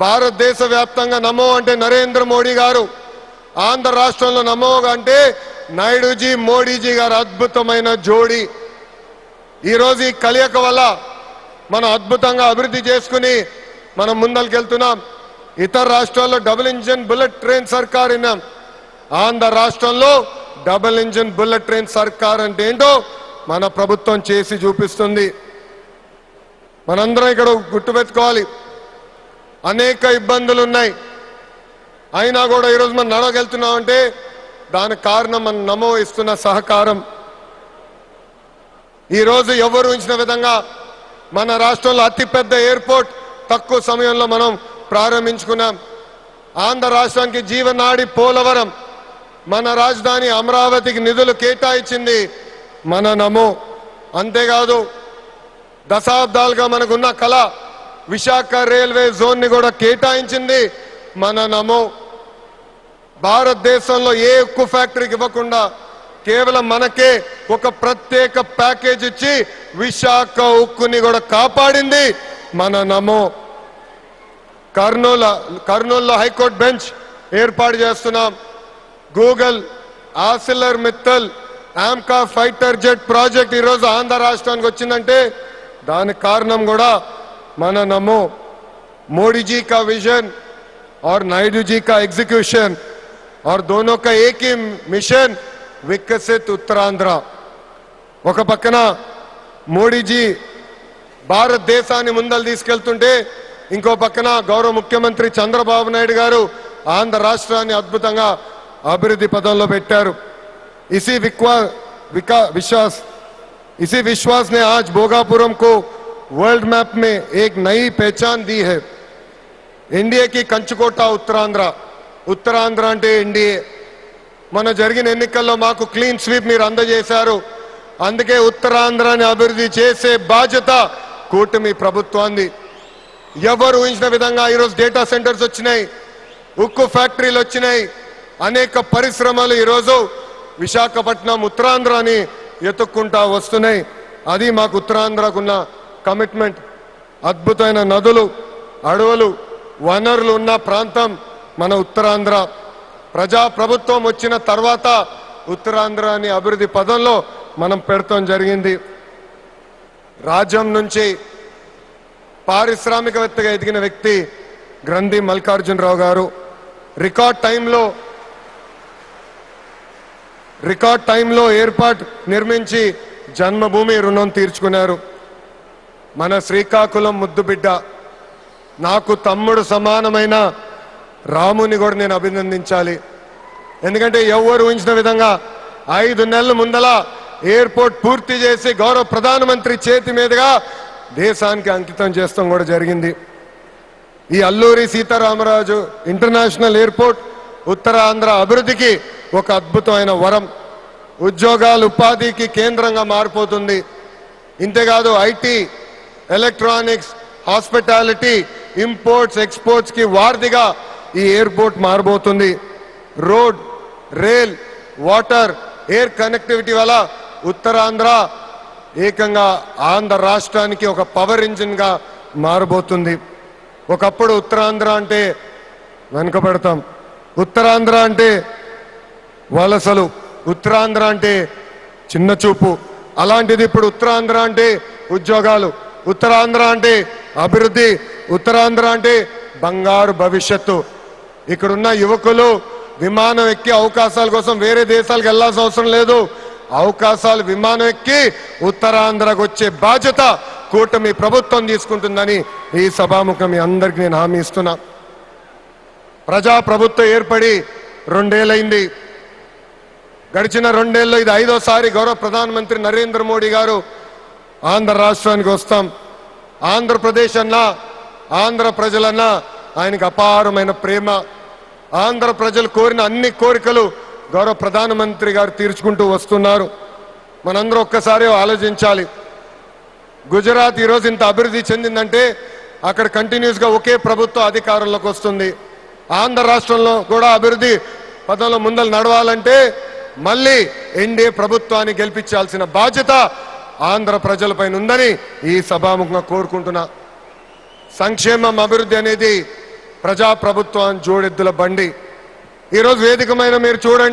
భారతదేశ వ్యాప్తంగా నమో అంటే నరేంద్ర మోడీ గారు, ఆంధ్ర రాష్ట్రంలో నమో అంటే నాయుడుజీ మోడీజీ గారు అద్భుతమైన జోడీ. ఈరోజు ఈ కలయిక వల్ల మనం అద్భుతంగా అభివృద్ధి చేసుకుని మనం ముందరికెళ్తున్నాం. ఇతర రాష్ట్రాల్లో డబుల్ ఇంజిన్ బుల్లెట్ ట్రైన్ సర్కార్ విన్నాం. ఆంధ్ర రాష్ట్రంలో డబుల్ ఇంజిన్ బుల్లెట్ ట్రైన్ సర్కార్ అంటే ఏంటో మన ప్రభుత్వం చేసి చూపిస్తుంది. మనందరం ఇక్కడ గుర్తుపెట్టుకోవాలి, అనేక ఇబ్బందులు ఉన్నాయి, అయినా కూడా ఈరోజు మనం నడవగలుగుతున్నామంటే దానికి కారణం మనం నమో ఇస్తున్న సహకారం. ఈరోజు ఎవరు ఊహించిన విధంగా మన రాష్ట్రంలో అతిపెద్ద ఎయిర్పోర్ట్ తక్కువ సమయంలో మనం ప్రారంభించుకున్నాం. ఆంధ్ర రాష్ట్రానికి జీవనాడి పోలవరం, మన రాజధాని అమరావతికి నిధులు కేటాయించింది మన నమో. అంతేకాదు దశాబ్దాలుగా మనకున్న కళ విశాఖ రైల్వే జోన్ ని కూడా కేటాయించింది మన నమో. భారతదేశంలో ఏ ఉక్కు ఫ్యాక్టరీకి ఇవ్వకుండా కేవలం మనకే ఒక ప్రత్యేక ప్యాకేజ్ ఇచ్చి విశాఖ ఉక్కుని కూడా కాపాడింది మన నమో. కర్నూలులో హైకోర్టు బెంచ్ ఏర్పాటు చేస్తున్నాం. Google, ఆసిలర్ Mittal, AMCA fighter jet project ఈరోజు ఆంధ్ర రాష్ట్రానికి వచ్చిందంటే దానికి కారణం కూడా మన నమో. मोदी जी का विजन और नायडू जी का एग्जीक्यूशन और दोनों का एक ही मिशन, विकसित उत्तरांध्र. ఒక పక్కన మోడీజీ భారతదేశాన్ని ముందలు తీసుకెళ్తుంటే ఇంకో పక్కన గౌరవ ముఖ్యమంత్రి చంద్రబాబు నాయుడు గారు ఆంధ్ర రాష్ట్రాన్ని అద్భుతంగా అభివృద్ధి పదంలో పెట్టారు. इसी विश्वास ने आज भोगापुरम को वर्ल्ड मैप में एक नई पहचान दी है. एनडीए की कंचकोट उत्तरांध्र అంటే ఎన్డీఏ. మన జరిగిన ఎన్నికల్లో మాకు క్లీన్ స్వీప్ మీరు అందజేశారు. అందుకే ఉత్తరాంధ్రాన్ని అభివృద్ధి చేసే బాధ్యత కూటమి ప్రభుత్వాన్ని. ఎవరు ఊహించిన విధంగా ఈరోజు డేటా సెంటర్స్ వచ్చినాయి, ఉక్కు ఫ్యాక్టరీలు వచ్చినాయి, అనేక పరిశ్రమలు ఈరోజు విశాఖపట్నం ఉత్తరాంధ్రాని ఎత్తుక్కుంటా వస్తున్నాయి. అది మాకు ఉత్తరాంధ్రకున్న కమిట్మెంట్. అద్భుతమైన నదులు, అడవులు, వనరులు ఉన్న ప్రాంతం మన ఉత్తరాంధ్ర. ప్రజా ప్రభుత్వం వచ్చిన తర్వాత ఉత్తరాంధ్రాని అభివృద్ధి పదంలో మనం పెడతాం జరిగింది. రాజ్యం నుంచి పారిశ్రామికవేత్తగా ఎదిగిన వ్యక్తి గ్రంథి మల్లికార్జునరావు గారు రికార్డ్ టైంలో ఏర్పాటు నిర్మించి జన్మభూమి రుణం తీర్చుకున్నారు. మన శ్రీకాకుళం ముద్దుబిడ్డ, నాకు తమ్ముడు సమానమైన రాముని కూడా నేను అభినందించాలి. ఎందుకంటే ఎవరు ఊహించిన విధంగా 5 నెలల ముందల ఎయిర్పోర్ట్ పూర్తి చేసి గౌరవ ప్రధానమంత్రి చేతి మీదుగా దేశానికి అంకితం చేస్తాం కూడా జరిగింది. ఈ అల్లూరి సీతారామరాజు ఇంటర్నేషనల్ ఎయిర్పోర్ట్ ఉత్తరాంధ్ర అభివృద్ధికి ఒక అద్భుతమైన వరం. ఉద్యోగాలు, ఉపాధికి కేంద్రంగా మారిపోతుంది. ఇంతేకాదు IT, electronics, hospitality, imports, exports కి వారధిగా ఈ ఎయిర్పోర్ట్ మారబోతుంది. Road, rail, water, air connectivity వల్ల ఉత్తరాంధ్ర ఏకంగా ఆంధ్ర రాష్ట్రానికి ఒక పవర్ ఇంజిన్ గా మారబోతుంది. ఒకప్పుడు ఉత్తరాంధ్ర అంటే వెనుకబడతాం, ఉత్తరాంధ్ర అంటే వలసలు, ఉత్తరాంధ్ర అంటే చిన్న చూపు. అలాంటిది ఇప్పుడు ఉత్తరాంధ్ర అంటే ఉద్యోగాలు, ఉత్తరాంధ్ర అంటే అభివృద్ధి, ఉత్తరాంధ్ర అంటే బంగారు భవిష్యత్తు. ఇక్కడున్న యువకులు విమానం ఎక్కి అవకాశాల కోసం వేరే దేశాలకు వెళ్లాల్సిన అవసరం లేదు. అవకాశాలు విమానం ఎక్కి ఉత్తరాంధ్రకు వచ్చే బాధ్యత కూటమి ప్రభుత్వం తీసుకుంటుందని ఈ సభాముఖం మీ అందరికీ నేను హామీ ఇస్తున్నా. ప్రజా ప్రభుత్వం ఏర్పడి 2 ఏళ్ళైంది. గడిచిన 2 ఏళ్ళలో ఇది 5వ సారి గౌరవ ప్రధానమంత్రి నరేంద్ర మోడీ గారు ఆంధ్ర రాష్ట్రానికి వస్తాం. ఆంధ్రప్రదేశ్ అన్నా, ఆంధ్ర ప్రజలన్నా ఆయనకు అపారమైన ప్రేమ. ఆంధ్ర ప్రజలు కోరిన అన్ని కోరికలు గౌరవ ప్రధానమంత్రి గారు తీర్చుకుంటూ వస్తున్నారు. మనందరూ ఒక్కసారి ఆలోచించాలి. గుజరాత్ ఈరోజు ఇంత అభివృద్ధి చెందిందంటే అక్కడ కంటిన్యూస్ గా ఒకే ప్రభుత్వం అధికారంలోకి వస్తుంది. ఆంధ్ర రాష్ట్రంలో కూడా అభివృద్ధి పదంలో ముందలు నడవాలంటే మళ్ళీ ఎన్డీఏ ప్రభుత్వాన్ని గెలిపించాల్సిన బాధ్యత ఆంధ్ర ప్రజలపైన ఉందని ఈ సభాముఖంగా కోరుకుంటున్నా. సంక్షేమం, అభివృద్ధి అనేది ప్రజాప్రభుత్వం జోడెద్దుల బండి ఈరోజు వేదికమైన మీరు చూడండి.